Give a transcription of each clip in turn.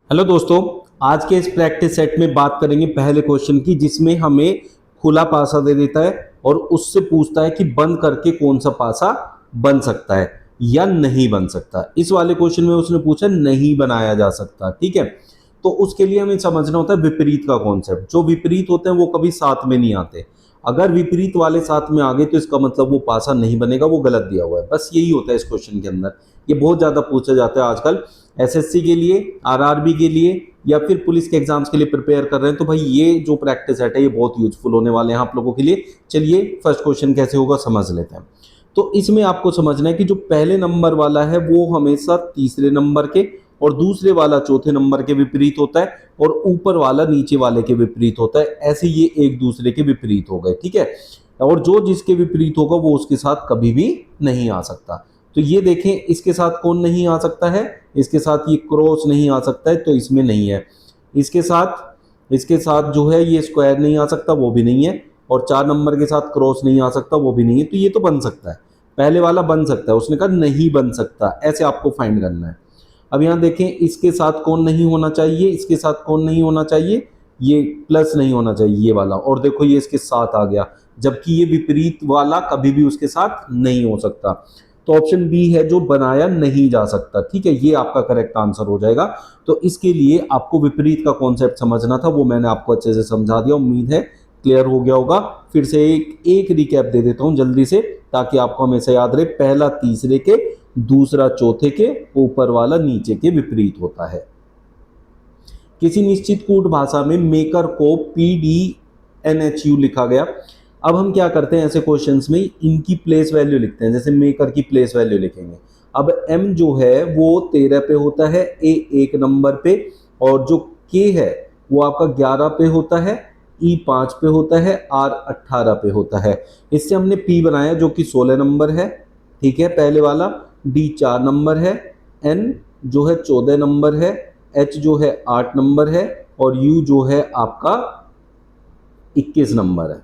Hello दोस्तों, आज के इस प्रैक्टिस सेट में बात करेंगे पहले क्वेश्चन की, जिसमें हमें खुला पासा दे देता है और उससे पूछता है कि बंद करके कौन सा पासा बन सकता है या नहीं बन सकता। इस वाले क्वेश्चन में उसने पूछा नहीं बनाया जा सकता। ठीक है, तो उसके लिए हमें समझना होता है विपरीत का कॉन्सेप्ट। जो विपरीत होते हैं वो कभी साथ में नहीं आते। अगर विपरीत वाले साथ में आ गए तो इसका मतलब वो पासा नहीं बनेगा, वो गलत दिया हुआ है। बस यही होता है इस क्वेश्चन के अंदर। ये बहुत ज्यादा पूछा जाता है आजकल एसएससी के लिए, आरआरबी के लिए, या फिर पुलिस के एग्जाम्स के लिए प्रिपेयर कर रहे हैं। तो भाई ये जो प्रैक्टिस सेट है ये बहुत यूजफुल होने वाले हैं आप लोगों के लिए। चलिए फर्स्ट क्वेश्चन कैसे होगा समझ लेते हैं। तो इसमें आपको समझना है कि जो पहले नंबर वाला है वो हमेशा तीसरे नंबर के, और दूसरे वाला चौथे नंबर के विपरीत होता है, और ऊपर वाला नीचे वाले के विपरीत होता है। ऐसे ये एक दूसरे के विपरीत हो गए। ठीक है, और जो जिसके विपरीत होगा वो उसके साथ कभी भी नहीं आ सकता। तो ये देखें, इसके साथ कौन नहीं आ सकता है, इसके साथ ये क्रॉस नहीं आ सकता है, तो इसमें नहीं है। इसके साथ जो है ये स्क्वायर नहीं आ सकता, वो भी नहीं है। और 4 नंबर के साथ क्रॉस नहीं आ सकता, वो भी नहीं है। तो ये तो बन सकता है, पहले वाला बन सकता है। उसने कहा नहीं बन सकता, ऐसे आपको फाइंड करना है। अब यहाँ देखें, इसके साथ कौन नहीं होना चाहिए, इसके साथ कौन नहीं होना चाहिए, ये प्लस नहीं होना चाहिए ये वाला। और देखो ये इसके साथ आ गया, जबकि ये विपरीत वाला कभी भी उसके साथ नहीं हो सकता। तो ऑप्शन बी है जो बनाया नहीं जा सकता। ठीक है, ये आपका करेक्ट आंसर हो जाएगा। तो इसके लिए आपको विपरीत का कॉन्सेप्ट समझना था, वो मैंने आपको अच्छे से समझा दिया। उम्मीद है क्लियर हो गया होगा। फिर से एक रिकैप दे देता हूं जल्दी से, ताकि आपको हमेशा याद रहे। पहला तीसरे के, दूसरा चौथे के, ऊपर वाला नीचे के विपरीत होता है। किसी निश्चित कूट भाषा में मेकर को PDNHU लिखा गया। अब हम क्या करते हैं ऐसे क्वेश्चंस में, इनकी प्लेस वैल्यू लिखते हैं। जैसे मेकर की प्लेस वैल्यू लिखेंगे। अब M जो है वो 13 पे होता है, A 1 नंबर पे, और जो K है वो आपका 11 पे होता है, E 5 पे होता है, R 18 पे होता है। इससे हमने P बनाया जो कि 16 नंबर है। ठीक है, पहले वाला। D 4 नंबर है, N जो है 14 नंबर है, H जो है 8 नंबर है, और U जो है आपका 21 नंबर है।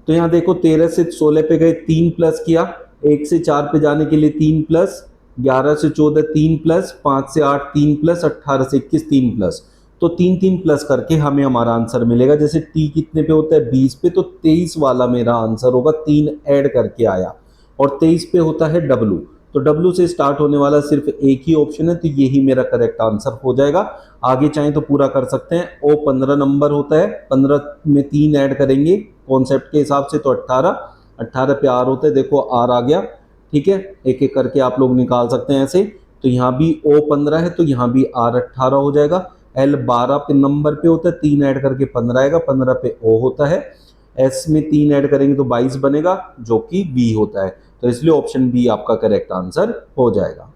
तो यहाँ देखो 13 से 16 पे गए, 3 प्लस किया, 1 से 4 पे जाने के लिए 3 प्लस, 11 से 14 3 प्लस, 5 से 8 3 प्लस, 18 से 21 3 प्लस। तो 3 3 प्लस करके हमें हमारा आंसर मिलेगा। जैसे टी कितने पे होता है 20 पे, तो 23 वाला मेरा आंसर होगा। 3 ऐड करके आया, और 23 पे होता है डब्लू। तो डब्लू से स्टार्ट होने वाला सिर्फ एक ही ऑप्शन है, तो यही मेरा करेक्ट आंसर हो जाएगा। आगे चाहें तो पूरा कर सकते हैं। ओ 15 नंबर होता है, 15 में 3 ऐड करेंगे कॉन्सेप्ट के हिसाब से, तो 18। 18 पे आर होता है, देखो आर आ गया। ठीक है, एक एक करके आप लोग निकाल सकते हैं ऐसे। तो यहाँ भी ओ 15 है, तो यहाँ भी आर 18 हो जाएगा। एल 12 पे नंबर पे होता है, 3 ऐड करके 15 आएगा, 15 पे ओ होता है। एस में 3 ऐड करेंगे तो 22 बनेगा, जो कि बी होता है। तो इसलिए ऑप्शन बी आपका करेक्ट आंसर हो जाएगा।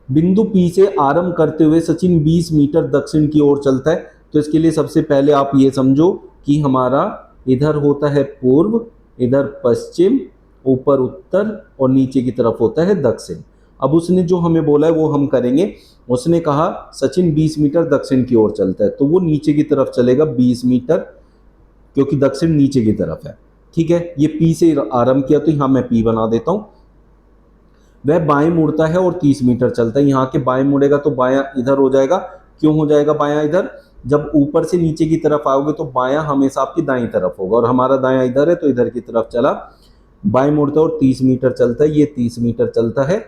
बिंदु पी से आरंभ करते हुए सचिन 20 मीटर दक्षिण की ओर चलता है। तो इसके लिए सबसे पहले आप ये समझो कि हमारा इधर होता है पूर्व, इधर पश्चिम, ऊपर उत्तर, और नीचे की तरफ होता है दक्षिण। अब उसने जो हमें बोला है वो हम करेंगे। उसने कहा सचिन 20 मीटर दक्षिण की ओर चलता है, तो वो नीचे की तरफ चलेगा 20 मीटर, क्योंकि दक्षिण नीचे की तरफ है। ठीक है, ये पी से आरंभ किया, तो यहां मैं पी बना देता हूं। वह बाएं मुड़ता है और 30 मीटर चलता है। यहाँ के बाएं मुड़ेगा तो बायां इधर हो जाएगा। क्यों हो जाएगा बायां इधर? जब ऊपर से नीचे की तरफ आओगे तो बायां हमेशा आपकी दाईं तरफ होगा, और हमारा दायां इधर है तो इधर की तरफ चला। बाएं मुड़ता है और 30 मीटर चलता है, ये 30 मीटर चलता है।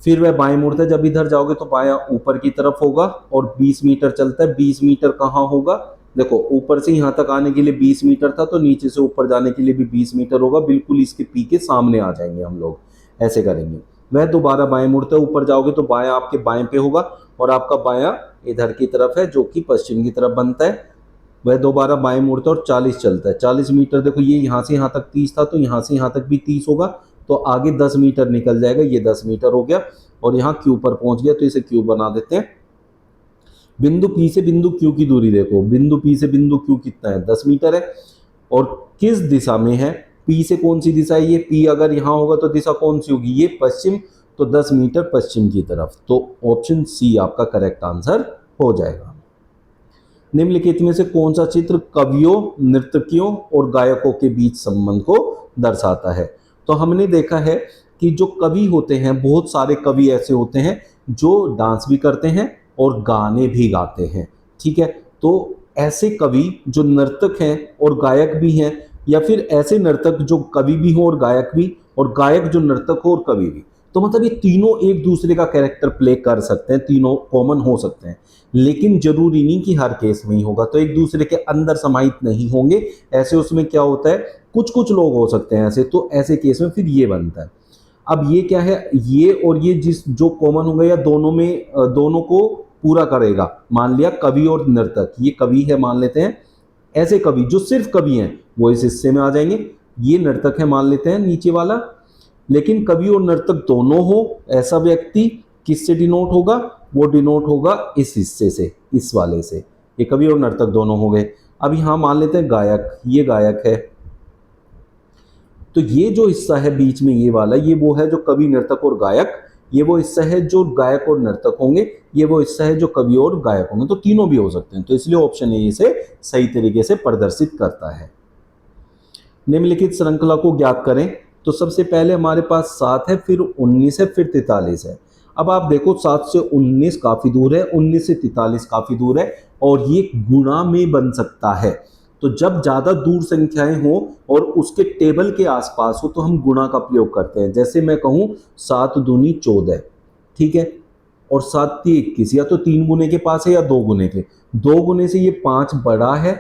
फिर वह बाएं मुड़ता है, जब इधर जाओगे तो बायां ऊपर की तरफ होगा, और 20 मीटर चलता है। 20 मीटर कहाँ होगा? देखो ऊपर से यहाँ तक आने के लिए 20 मीटर था, तो नीचे से ऊपर जाने के लिए भी 20 मीटर होगा। बिल्कुल इसके पी के सामने आ जाएंगे हम लोग, ऐसे करेंगे। वह दोबारा बाएं मुड़ता है, ऊपर जाओगे तो बायां आपके बाएं पे होगा, और आपका बायां इधर की तरफ है जो कि पश्चिम की तरफ बनता है। वह दोबारा बाएं मुड़ता है और 40 चलता है। 40 मीटर, देखो ये यहाँ से यहाँ तक 30 था, तो यहाँ से यहाँ तक भी 30 होगा, तो आगे 10 मीटर निकल जाएगा। ये 10 मीटर हो गया, और यहाँ क्यू पर पहुंच गया, तो इसे क्यू बना देते हैं। बिंदु पी से बिंदु क्यू की दूरी देखो, बिंदु पी से बिंदु क्यू कितना है? 10 मीटर है। और किस दिशा में है? पी से कौन सी दिशा है ये? पी अगर यहाँ होगा तो दिशा कौन सी होगी? ये पश्चिम, तो 10 मीटर पश्चिम की तरफ। तो ऑप्शन सी आपका करेक्ट आंसर हो जाएगा। निम्नलिखित में से कौन सा चित्र कवियों, नर्तकियों और गायकों के बीच संबंध को दर्शाता है? तो हमने देखा है कि जो कवि होते हैं, बहुत सारे कवि ऐसे होते हैं जो डांस भी करते हैं और गाने भी गाते हैं। ठीक है, तो ऐसे कवि जो नर्तक हैं और गायक भी हैं, या फिर ऐसे नर्तक जो कवि भी हो और गायक भी, और गायक जो नर्तक हो और कवि भी, तो मतलब ये तीनों एक दूसरे का कैरेक्टर प्ले कर सकते हैं, तीनों कॉमन हो सकते हैं, लेकिन जरूरी नहीं कि हर केस में ही होगा, तो एक दूसरे के अंदर समाहित नहीं होंगे ऐसे। उसमें क्या होता है, कुछ कुछ लोग हो सकते हैं ऐसे, तो ऐसे केस में फिर ये बनता है। अब ये क्या है, ये और ये जिस जो कॉमन हो गया, या दोनों में दोनों को पूरा करेगा। मान लिया कवि और नर्तक, ये कवि है मान लेते हैं, ऐसे कवि जो सिर्फ कवि हैं वो इस हिस्से में आ जाएंगे। ये नर्तक है मान लेते हैं नीचे वाला, लेकिन कवि और नर्तक दोनों हो ऐसा व्यक्ति किससे डिनोट होगा, वो डिनोट होगा इस हिस्से से, इस वाले से। ये कवि और नर्तक दोनों हो गए। अब यहां मान लेते हैं गायक, ये गायक है, तो ये जो हिस्सा है बीच में ये वाला, ये वो है जो कवि नर्तक और गायक, ये वो हिस्सा है जो गायक और नर्तक होंगे, ये वो हिस्सा है जो कवि और गायक होंगे, तो तीनों भी हो सकते हैं। तो इसलिए ऑप्शन ए इसे सही तरीके से प्रदर्शित करता है। निम्नलिखित श्रृंखला को ज्ञात करें। तो सबसे पहले हमारे पास 7 है, फिर 19 है, फिर 43 है। अब आप देखो 7 से 19 काफी दूर है, 19 से 43 काफी दूर है, और ये गुणा में बन सकता है। तो जब ज्यादा दूर संख्याएं हो और उसके टेबल के आसपास हो तो हम गुणा का प्रयोग करते हैं। जैसे मैं कहूं 7 दूनी 14, ठीक है, और 7 × 21, या तो 3 गुने के पास है या 2 गुने के, 2 गुने से ये 5 बड़ा है।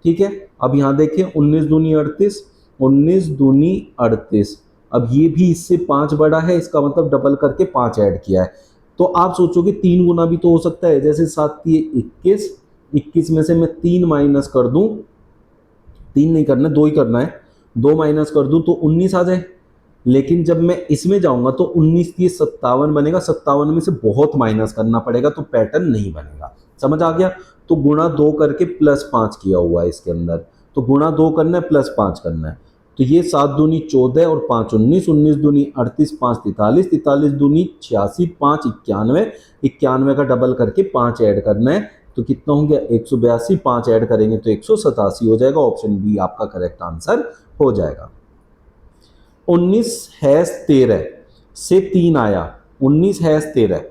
ठीक है, अब यहां देखें 19 दूनी 38, 19 दूनी 38, अब ये भी इससे 5 बड़ा है, इसका मतलब डबल करके 5 ऐड किया है। तो आप सोचोगे 3 गुना भी तो हो सकता है, जैसे 7 × 21, 21 में से मैं 3 माइनस कर दूं, 3 नहीं करना 2 ही करना है, 2 माइनस कर दूं तो 19 आ जाए। लेकिन जब मैं इसमें जाऊंगा तो 19 × 57 बनेगा, 57 में से बहुत माइनस करना पड़ेगा, तो पैटर्न नहीं बनेगा। समझ आ गया? तो गुणा 2 करके +5 किया हुआ है इसके अंदर, तो गुणा 2 करना है +5 करना है। तो ये 7 दूनी 14 और 5 19, 19 दूनी 38, 5 43, 43 दूनी 86, 5 91, 91 का डबल करके 5 ऐड करना है, तो कितना हो गया 182, 5 ऐड करेंगे तो 187 हो जाएगा। ऑप्शन बी आपका करेक्ट आंसर हो जाएगा। 19 हैश 13 से 3 आया, 19 हैश 13।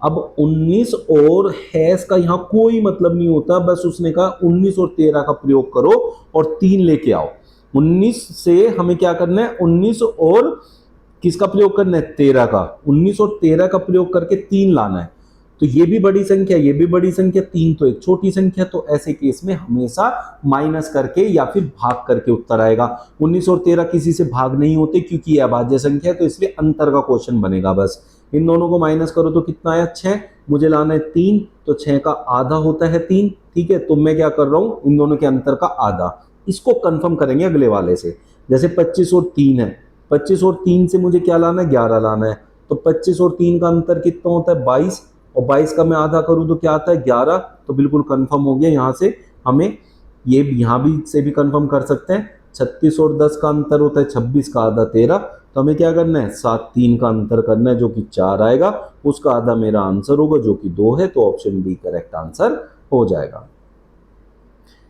अब 19 और हैश का यहां कोई मतलब नहीं होता, बस उसने कहा 19 और 13 का प्रयोग करो और 3 लेके आओ। 19 से हमें क्या करना है, 19 और किसका प्रयोग करना है, 13 का, 19 और 13 का प्रयोग करके 3 लाना है। तो ये भी बड़ी संख्या, ये भी बड़ी संख्या, 3 तो एक छोटी संख्या, तो ऐसे केस में हमेशा माइनस करके या फिर भाग करके उत्तर आएगा। 19 और 13 किसी से भाग नहीं होते क्योंकि ये अभाज्य संख्या है, तो इसलिए अंतर का क्वेश्चन बनेगा। बस इन दोनों को माइनस करो तो कितना आया 6, मुझे लाना है 3, तो 6 का आधा होता है 3। ठीक है, तो मैं क्या कर रहा हूं, इन दोनों के अंतर का आधा, इसको कंफर्म करेंगे अगले वाले से। जैसे 25 और 3 है, 25 और 3 से मुझे क्या लाना है, 11 लाना है, तो 25 और 3 का अंतर कितना होता है 22, और 22 का मैं आधा करूं तो क्या आता है 11, तो बिल्कुल कंफर्म हो गया। यहां से हमें ये यहां भी से भी कंफर्म कर सकते हैं। 36 और 10 का अंतर होता है 26, का आधा 13, तो हमें क्या करना है 7 3 का अंतर करना है, जो कि 4 आएगा, उसका आधा मेरा आंसर होगा जो कि 2 है, तो ऑप्शन बी करेक्ट आंसर हो जाएगा।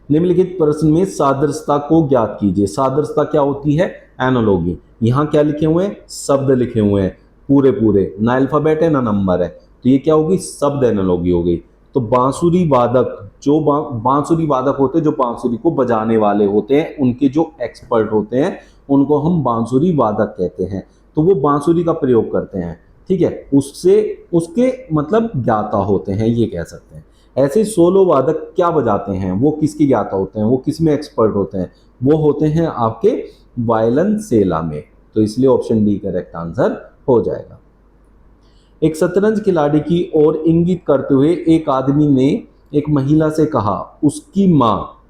निम्नलिखित प्रश्न में सादृश्यता को ज्ञात कीजिए। सादृश्यता क्या होती है, एनालॉगी। यहाँ क्या लिखे हुए हैं, शब्द लिखे हुए हैं पूरे पूरे, ना अल्फाबेट है ना नंबर है, तो ये क्या होगी, शब्द एनालॉगी हो गई। तो बांसुरी वादक, जो बांसुरी वादक होते हैं, जो बांसुरी को बजाने वाले होते हैं, उनके जो एक्सपर्ट होते हैं उनको हम बांसुरी वादक कहते हैं। तो वो बांसुरी का प्रयोग करते हैं, ठीक है, उससे उसके मतलब ज्ञाता होते हैं, ये कह सकते हैं। ऐसे सोलो वादक क्या बजाते हैं, वो किसके ज्ञाता होते हैं, वो किस में एक्सपर्ट होते हैं, वो होते हैं आपके वायलन सेला में। तो इसलिए ऑप्शन डी करेक्ट आंसर हो जाएगा। एक शतरंज खिलाड़ी की ओर इंगित करते हुए एक आदमी ने एक महिला से कहा, उसकी माँ,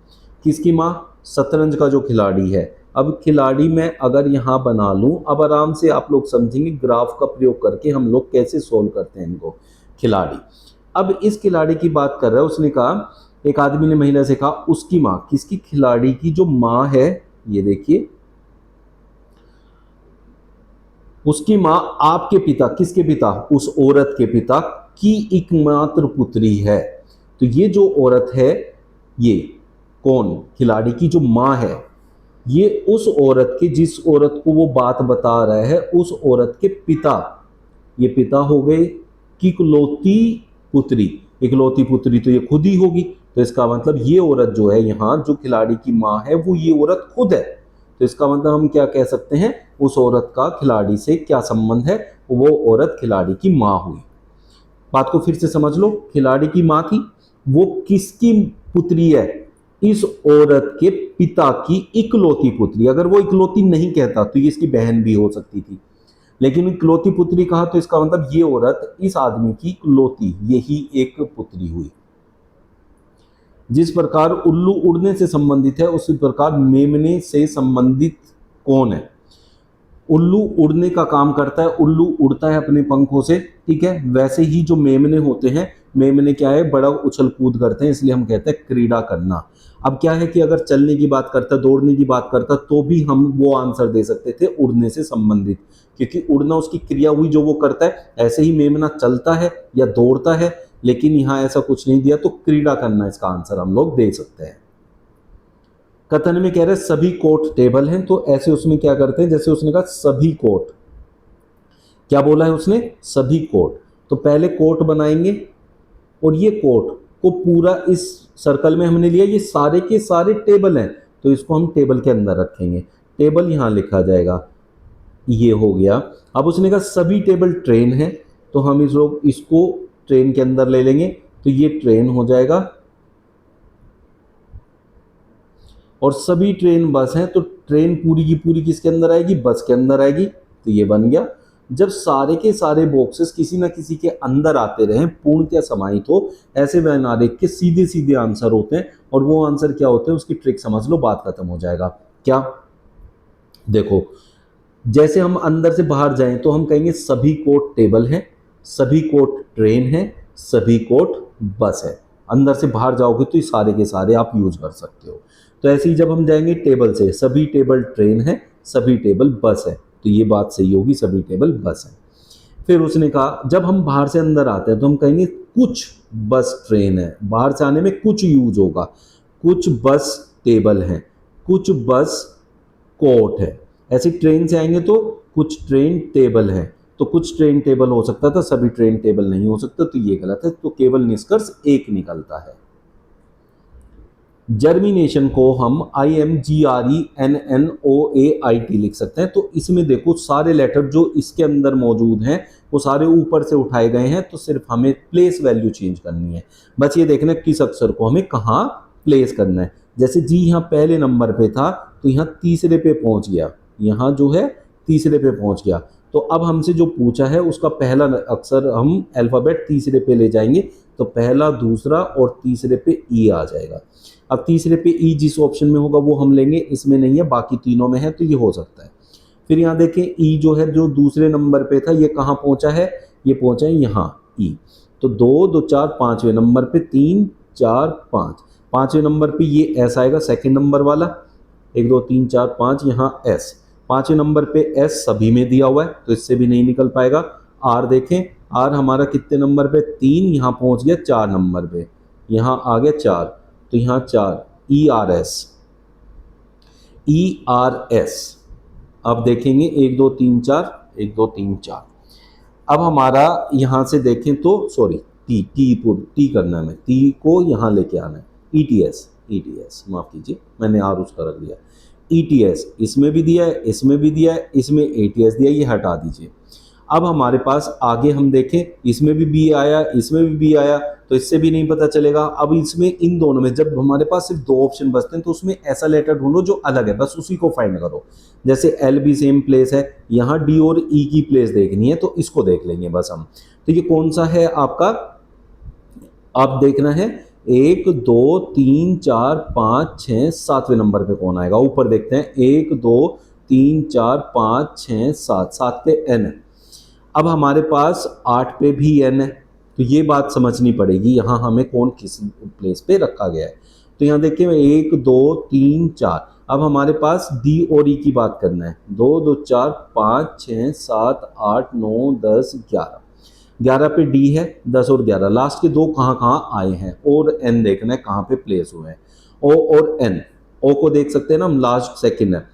किसकी माँ, शतरंज का जो खिलाड़ी है। अब खिलाड़ी मैं अगर यहाँ बना लूँ, अब आराम से आप लोग समझेंगे ग्राफ का प्रयोग करके हम लोग कैसे सोल्व करते हैं इनको। खिलाड़ी, अब इस खिलाड़ी की बात कर रहा है, उसने कहा, एक आदमी ने महिला से कहा उसकी माँ, किसकी, खिलाड़ी की जो माँ है, ये देखिए, उसकी माँ आपके पिता, किसके पिता, उस औरत के पिता की एकमात्र पुत्री है। तो ये जो औरत है, ये कौन, खिलाड़ी की जो माँ है, ये उस औरत के, जिस औरत को वो बात बता रहा है, उस औरत के पिता, ये पिता हो गए की इकलौती पुत्री, इकलौती पुत्री तो ये खुद ही होगी, तो इसका मतलब ये औरत जो है यहाँ जो खिलाड़ी की माँ है वो ये औरत खुद है। तो इसका मतलब हम क्या कह सकते हैं, उस औरत का खिलाड़ी से क्या संबंध है, वो औरत खिलाड़ी की माँ हुई। बात को फिर से समझ लो, खिलाड़ी की माँ थी, वो किसकी पुत्री है, इस औरत के पिता की इकलौती पुत्री। अगर वो इकलौती नहीं कहता तो ये इसकी बहन भी हो सकती थी, लेकिन इकलौती पुत्री कहा तो इसका मतलब ये औरत इस आदमी की इकलौती, यही एक पुत्री हुई। जिस प्रकार उल्लू उड़ने से संबंधित है उसी प्रकार मेमने से संबंधित कौन है। उल्लू उड़ने का काम करता है, उल्लू उड़ता है अपने पंखों से, ठीक है। वैसे ही जो मेमने होते हैं, मेमने क्या है, बड़ा उछल कूद करते हैं, इसलिए हम कहते हैं क्रीड़ा करना। अब क्या है कि अगर चलने की बात करता, दौड़ने की बात करता, तो भी हम वो आंसर दे सकते थे उड़ने से संबंधित, क्योंकि उड़ना उसकी क्रिया हुई जो वो करता है। ऐसे ही मेमना चलता है या दौड़ता है, लेकिन यहाँ ऐसा कुछ नहीं दिया, तो क्रीड़ा करना इसका आंसर हम लोग दे सकते हैं। कथन में कह रहे सभी कोट टेबल हैं, तो ऐसे उसमें क्या करते हैं, जैसे उसने कहा सभी कोट, क्या बोला है उसने, सभी कोट। तो पहले कोट बनाएंगे और ये कोट को पूरा इस सर्कल में हमने लिया, ये सारे के सारे टेबल हैं, तो इसको हम टेबल के अंदर रखेंगे, टेबल यहां लिखा जाएगा, ये हो गया। अब उसने कहा सभी टेबल ट्रेन है, तो हम इसको ट्रेन के अंदर ले लेंगे, तो ये ट्रेन हो जाएगा। और सभी ट्रेन बस हैं, तो ट्रेन पूरी की पूरी किसके अंदर आएगी, बस के अंदर आएगी, तो ये बन गया। जब सारे के सारे बॉक्सेस किसी ना किसी के अंदर आते रहे, पूर्णतः समाहित हो, ऐसे वैन आरेख के सीधे सीधे आंसर होते हैं। और वो आंसर क्या होते हैं, उसकी ट्रिक समझ लो, बात खत्म हो जाएगा। क्या, देखो, जैसे हम अंदर से बाहर जाएं तो हम कहेंगे सभी कोट टेबल हैं, सभी कोट ट्रेन है, सभी कोट बस है। अंदर से बाहर जाओगे तो ये सारे के सारे आप यूज कर सकते हो। तो ऐसे ही जब हम जाएंगे टेबल से, सभी टेबल ट्रेन है, सभी टेबल बस है, तो ये बात सही होगी, सभी टेबल बस है। फिर उसने कहा जब हम बाहर से अंदर आते हैं तो हम कहेंगे कुछ बस ट्रेन है, बाहर से आने में कुछ यूज होगा, कुछ बस टेबल है, कुछ बस कोट है। ऐसे ट्रेन से आएंगे तो कुछ ट्रेन टेबल है, तो कुछ ट्रेन टेबल हो सकता था, सभी ट्रेन टेबल नहीं हो सकता, तो ये गलत है। तो केवल निष्कर्ष एक निकलता है। जर्मिनेशन को हम IMGRENNOAIT लिख सकते हैं। तो इसमें देखो सारे लेटर जो इसके अंदर मौजूद हैं वो सारे ऊपर से उठाए गए हैं, तो सिर्फ हमें प्लेस वैल्यू चेंज करनी है। बस ये देखना किस अक्षर को हमें कहाँ प्लेस करना है। जैसे जी यहाँ पहले नंबर पे था, तो यहाँ तीसरे पे पहुंच गया, यहाँ जो है तीसरे पे पहुंच गया। तो अब हमसे जो पूछा है उसका पहला अक्षर हम अल्फ़ाबेट तीसरे पे ले जाएंगे, तो पहला, दूसरा और तीसरे पे ई आ जाएगा। अब तीसरे पे ई जिस ऑप्शन में होगा वो हम लेंगे, इसमें नहीं है, बाकी तीनों में है, तो ये हो सकता है। फिर यहाँ देखें ई जो है जो दूसरे नंबर पे था, ये कहाँ पहुँचा है, ये पहुँचा है यहाँ ई। तो 2 2 4 5वें नंबर पे 3 4 5, 5वें नंबर पे ये एस आएगा, सेकंड नंबर वाला, 1 2 3 4 5, यहाँ एस। 5वें नंबर पे एस सभी में दिया हुआ है, तो इससे भी नहीं निकल पाएगा। आर देखें, आर हमारा कितने नंबर पे, 3, यहाँ पहुँच गया 4 नंबर पे, यहाँ आ गया 4, तो यहाँ 4, ERS। अब देखेंगे 1 2 3 4, 1 2 3 4। अब हमारा यहाँ से देखें तो सॉरी, टी करना है, टी को यहाँ लेके आना है, ETS, माफ कीजिए मैंने आर उसका रख दिया, ETS इसमें भी दिया है, इसमें भी दिया है, इसमें ATS दिया है, ये हटा दीजिए। अब हमारे पास आगे हम देखें, इसमें भी बी आया, इसमें भी बी आया, तो इससे भी नहीं पता चलेगा। अब इसमें इन दोनों में जब हमारे पास सिर्फ 2 ऑप्शन बचते हैं तो उसमें ऐसा लेटर ढूंढो जो अलग है, बस उसी को फाइंड करो। जैसे एल भी सेम प्लेस है, यहाँ डी और ई की प्लेस देखनी है, तो इसको देख लेंगे बस हम। तो ये कौन सा है आपका, आप देखना है 1 2 3 4 5 6 7वें नंबर पे कौन आएगा, ऊपर देखते हैं 1 2 3 4 5 6 7, 7 पे एन है। अब हमारे पास 8 पे भी एन है, तो ये बात समझनी पड़ेगी यहाँ हमें कौन किस प्लेस पे रखा गया है। तो यहाँ देखिए 1 2 3 4, अब हमारे पास डी और ई की बात करना है, 2 2 4 5 6 7 8 9 10 11, 11 पे डी है, 10 और 11, लास्ट के 2 कहाँ कहाँ आए हैं, और एन देखना है कहाँ पे प्लेस हुए हैं। ओ और एन, ओ को देख सकते हैं ना हम, लास्ट सेकंड है,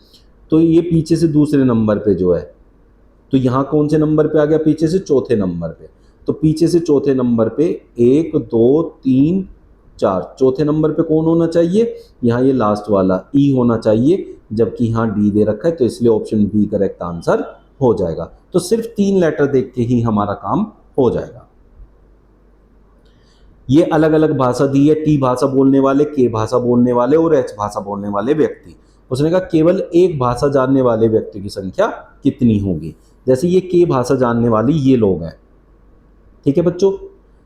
तो ये पीछे से दूसरे नंबर पे जो है, तो यहाँ कौन से नंबर पे आ गया, पीछे से चौथे नंबर पे। तो पीछे से चौथे नंबर पे 1 2 3 4, चौथे नंबर पे कौन होना चाहिए, यहाँ ये लास्ट वाला ई होना चाहिए, जबकि यहाँ डी दे रखा है, तो इसलिए ऑप्शन बी करेक्ट आंसर हो जाएगा। तो सिर्फ 3 लेटर देख के ही हमारा काम हो जाएगा। ये अलग अलग भाषा दी है, टी भाषा बोलने वाले, के भाषा बोलने वाले और एच भाषा बोलने वाले व्यक्ति। उसने कहा केवल एक भाषा जानने वाले व्यक्ति की संख्या कितनी होगी। जैसे ये के भाषा जानने वाली ये लोग हैं, ठीक है बच्चों,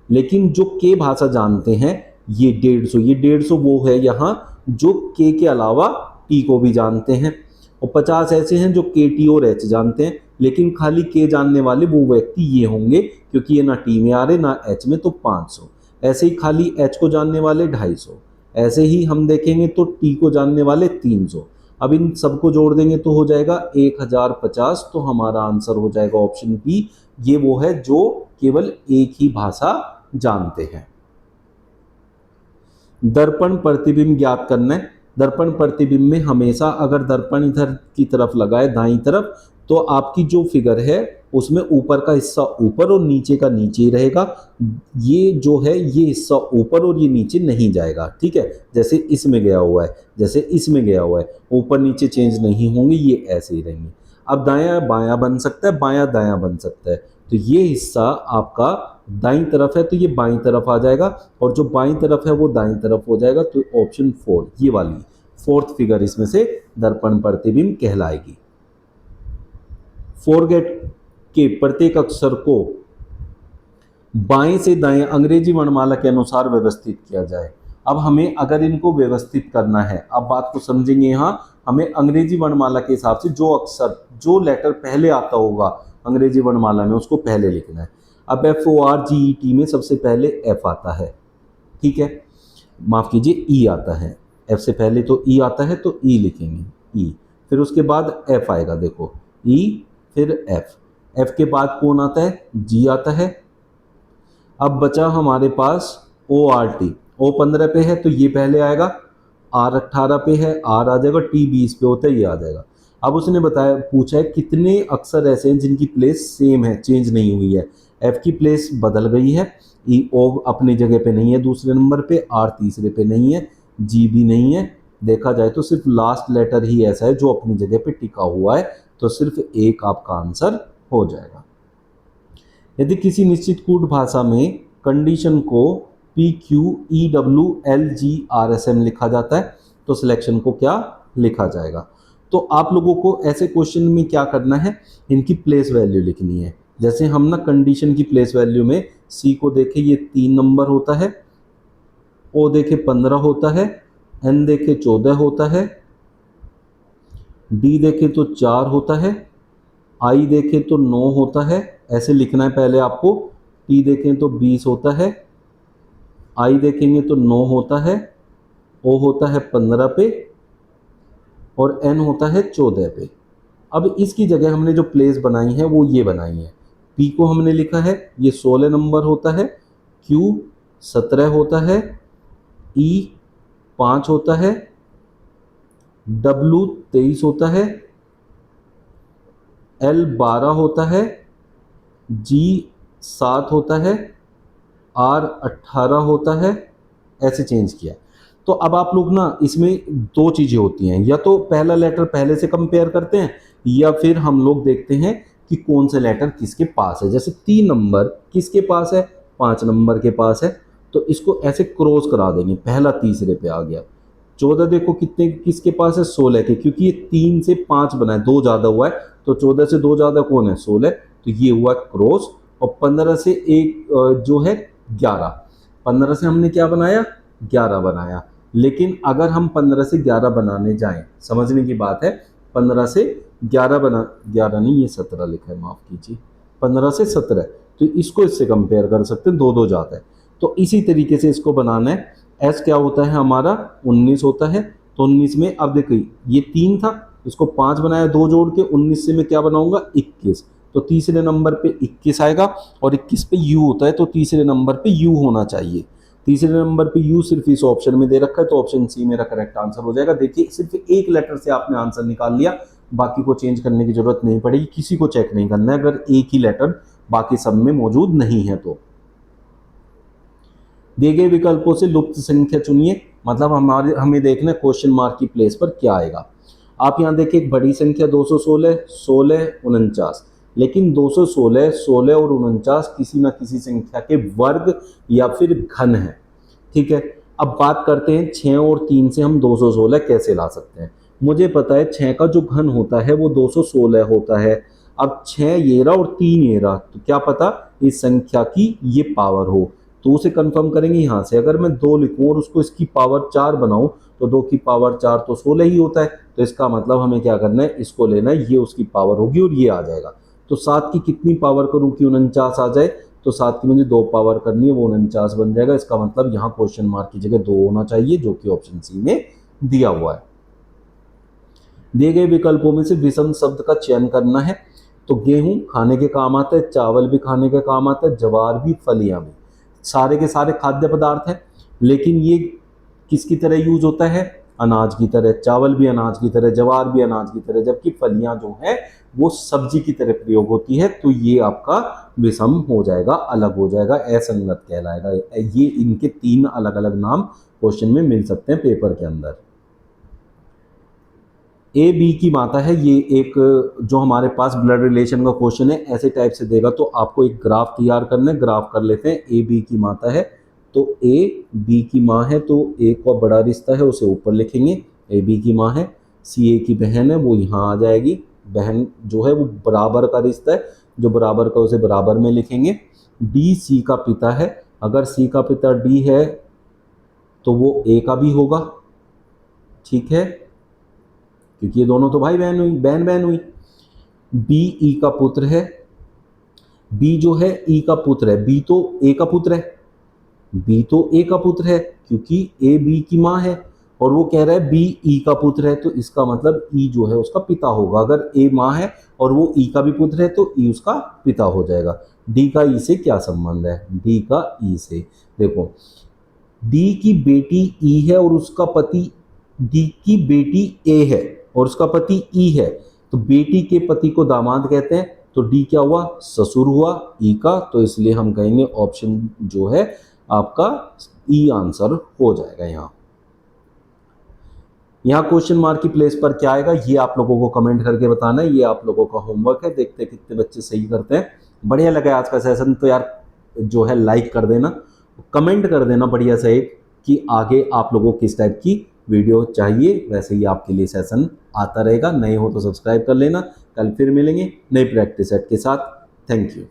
लेकिन जो के भाषा जानते हैं ये 150, ये 150 वो है यहाँ जो के अलावा टी को भी जानते हैं, और 50 ऐसे हैं जो के टी और एच जानते हैं, लेकिन खाली के जानने वाले वो व्यक्ति ये होंगे, क्योंकि ये ना टी में आ रहे ना एच में, तो 500। ऐसे ही खाली एच को जानने वाले 250, ऐसे ही हम देखेंगे तो टी को जानने वाले 300। अब इन सबको जोड़ देंगे तो हो जाएगा 1050, तो हमारा आंसर हो जाएगा ऑप्शन बी, ये वो है जो केवल एक ही भाषा जानते हैं। दर्पण प्रतिबिंब ज्ञात करना है। दर्पण प्रतिबिंब में हमेशा अगर दर्पण इधर की तरफ लगाए दाईं तरफ, तो आपकी जो फिगर है उसमें ऊपर का हिस्सा ऊपर और नीचे का नीचे ही रहेगा। ये जो है ये हिस्सा ऊपर और ये नीचे नहीं जाएगा, ठीक है, जैसे इसमें गया हुआ है, जैसे इसमें गया हुआ है, ऊपर नीचे चेंज नहीं होंगे, ये ऐसे ही रहेंगे। अब दायां बायां बन सकता है, बायां दायां बन सकता है, तो ये हिस्सा आपका दाईं तरफ है तो ये बाईं तरफ आ जाएगा, और जो बाईं तरफ है वो दाईं तरफ हो जाएगा, तो ऑप्शन 4 ये वाली फोर्थ फिगर इसमें से दर्पण प्रतिबिंब कहलाएगी। फोरगेट के प्रत्येक अक्षर को बाएं से दाएं अंग्रेजी वर्णमाला के अनुसार व्यवस्थित किया जाए। अब हमें अगर इनको व्यवस्थित करना है, अब बात को समझेंगे, यहाँ हमें अंग्रेजी वर्णमाला के हिसाब से जो अक्षर जो लेटर पहले आता होगा अंग्रेजी वर्णमाला में उसको पहले लिखना है। अब FORGET में सबसे पहले F आता है, ठीक है, माफ कीजिए E आता है, F से पहले तो E आता है तो E लिखेंगे E, फिर उसके बाद F आएगा, देखो E फिर F के बाद कौन आता है, G आता है। अब बचा हमारे पास ORT, O 15 पे है तो ये पहले आएगा, R 18 पे है, R आ जाएगा, T 20 पे होता है, ये आ जाएगा। अब उसने बताया पूछा है कितने अक्षर ऐसे हैं जिनकी प्लेस सेम है, चेंज नहीं हुई है। F की प्लेस बदल गई है, O अपनी जगह पे नहीं है दूसरे नंबर पे, R तीसरे पे नहीं है, G भी नहीं है। देखा जाए तो सिर्फ लास्ट लेटर ही ऐसा है जो अपनी जगह पे टिका हुआ है, तो सिर्फ एक आपका आंसर हो जाएगा। यदि किसी निश्चित कूट भाषा में कंडीशन को PQEWLGRSM लिखा जाता है तो सिलेक्शन को क्या लिखा जाएगा। तो आप लोगों को ऐसे क्वेश्चन में क्या करना है, इनकी प्लेस वैल्यू लिखनी है। जैसे हम ना कंडीशन की प्लेस वैल्यू में C को देखे ये 3 नंबर होता है, O देखे 15 होता है, N देखे 14 होता है, D देखे तो 4 होता है, I देखे तो 9 होता है, ऐसे लिखना है पहले आपको। T देखें तो 20 होता है, I देखेंगे तो 9 होता है, O होता है 15 पे और N होता है 14 पे। अब इसकी जगह हमने जो प्लेस बनाई है वो ये बनाई है। P को हमने लिखा है ये 16 नंबर होता है, Q 17 होता है, E 5 होता है, W 23 होता है, L 12 होता है, G 7 होता है, R 18 होता है, ऐसे चेंज किया। तो अब आप लोग ना इसमें 2 चीज़ें होती हैं, या तो पहला लेटर पहले से कंपेयर करते हैं या फिर हम लोग देखते हैं कि कौन से लेटर किसके पास है। जैसे 3 नंबर किसके पास है, 5 नंबर के पास है, तो इसको ऐसे क्रॉस करा देंगे, पहला तीसरे पे आ गया। 14 देखो कितने किसके पास है, 16 के, क्योंकि ये 3 से 5 बना है, 2 ज़्यादा हुआ है, तो 14 से 2 ज़्यादा कौन है, 16, तो ये हुआ क्रॉस। और 15 से एक जो है 11, 15 से हमने क्या बनाया, 11 बनाया। लेकिन अगर हम 15 से 11 बनाने जाएं, समझने की बात है, 15 से 11 बना, 11 नहीं ये 17 लिखा है, माफ़ कीजिए, 15 से 17, तो इसको इससे कंपेयर कर सकते हैं, 2 जाता है। तो इसी तरीके से इसको बनाना है। एस क्या होता है हमारा, 19 होता है, तो 19 में अब देखिए ये 3 था, इसको 5 बनाया 2 जोड़ के, 19 से मैं क्या बनाऊंगा, 21, तो तीसरे नंबर पे 21 आएगा, और 21 पे U होता है, तो तीसरे नंबर पे U होना चाहिए। तीसरे नंबर पे U सिर्फ इस ऑप्शन में दे रखा है, तो ऑप्शन सी मेरा करेक्ट आंसर हो जाएगा। देखिए सिर्फ एक लेटर से आपने आंसर निकाल लिया, बाकी को चेंज करने की जरूरत नहीं पड़ेगी, किसी को चेक नहीं करना है। अगर एक ही लेटर बाकी सब में मौजूद नहीं है। तो दिए गए विकल्पों से लुप्त संख्या चुनिए, मतलब हमें देखना है क्वेश्चन मार्क की प्लेस पर क्या आएगा। आप यहाँ देखिए एक बड़ी संख्या 216, 16, 49, लेकिन 216, 16 और 49 किसी ना किसी संख्या के वर्ग या फिर घन है। ठीक है, अब बात करते हैं 6 और 3 से हम 216 कैसे ला सकते हैं। मुझे पता है 6 का जो घन होता है वो 216 होता है। अब 6 ये रहा और 3 ये रहा, तो क्या पता इस संख्या की ये पावर हो, तो उसे कंफर्म करेंगे यहाँ से। अगर मैं 2 लिखूं और उसको इसकी पावर 4 बनाऊं तो 2 की पावर 4 तो 16 ही होता है। तो इसका मतलब हमें क्या करना है, इसको लेना है, ये उसकी पावर होगी और ये आ जाएगा। तो 7 की कितनी पावर करूं कि 49 आ जाए, तो 7 की मुझे 2 पावर करनी है, वो 49 बन जाएगा। इसका मतलब यहाँ क्वेश्चन मार्क की जगह 2 होना चाहिए, जो कि ऑप्शन सी में दिया हुआ है। दिए गए विकल्पों में से विषम शब्द का चयन करना है। तो गेहूं खाने के काम आता है, चावल भी खाने के काम आता है, ज्वार भी, फलियां भी, सारे के सारे खाद्य पदार्थ हैं। लेकिन ये किसकी तरह यूज होता है, अनाज की तरह। चावल भी अनाज की तरह, ज्वार भी अनाज की तरह, जबकि फलियां जो है वो सब्जी की तरह प्रयोग होती है। तो ये आपका विषम हो जाएगा, अलग हो जाएगा, असंगत कहलाएगा। ये इनके 3 अलग अलग नाम क्वेश्चन में मिल सकते हैं पेपर के अंदर। ए बी की माता है, ये एक जो हमारे पास ब्लड रिलेशन का क्वेश्चन है, ऐसे टाइप से देगा तो आपको एक ग्राफ तैयार करना है। ग्राफ कर लेते हैं। ए बी की माता है तो ए बी की माँ है, तो ए का बड़ा रिश्ता है उसे ऊपर लिखेंगे, ए बी की माँ है। सी ए की बहन है, वो यहाँ आ जाएगी, बहन जो है वो बराबर का रिश्ता है, जो बराबर का उसे बराबर में लिखेंगे। डी सी का पिता है, अगर सी का पिता डी है तो वो ए का भी होगा। ठीक है, क्योंकि ये दोनों तो भाई बहन हुई, बहन बहन हुई। बी ई का पुत्र है, बी जो है ई का पुत्र है, बी तो ए का पुत्र है, बी तो ए का पुत्र है क्योंकि ए बी की माँ है, और वो कह रहा है बी ई का पुत्र है, तो इसका मतलब ई जो है उसका पिता होगा। अगर ए माँ है और वो ई का भी पुत्र है तो ई उसका पिता हो जाएगा। डी का ई से क्या संबंध है, डी का ई से देखो, डी की बेटी ई है और उसका पति, डी की बेटी ए है और उसका पति ई है, तो बेटी के पति को दामाद कहते हैं। तो डी क्या हुआ, ससुर हुआ ई का, तो इसलिए हम कहेंगे ऑप्शन जो है आपका ई आंसर हो जाएगा। यहाँ क्वेश्चन मार्क की प्लेस पर क्या आएगा ये आप लोगों को कमेंट करके बताना है, ये आप लोगों का होमवर्क है। देखते हैं कितने बच्चे सही करते हैं। बढ़िया लगा आज का सेशन, तो यार जो है लाइक कर देना, कमेंट कर देना बढ़िया सा एक कि आगे आप लोगों को किस टाइप की वीडियो चाहिए। वैसे ही आपके लिए सेशन आता रहेगा। नए हो तो सब्सक्राइब कर लेना। कल फिर मिलेंगे नई प्रैक्टिस सेट के साथ। Thank you.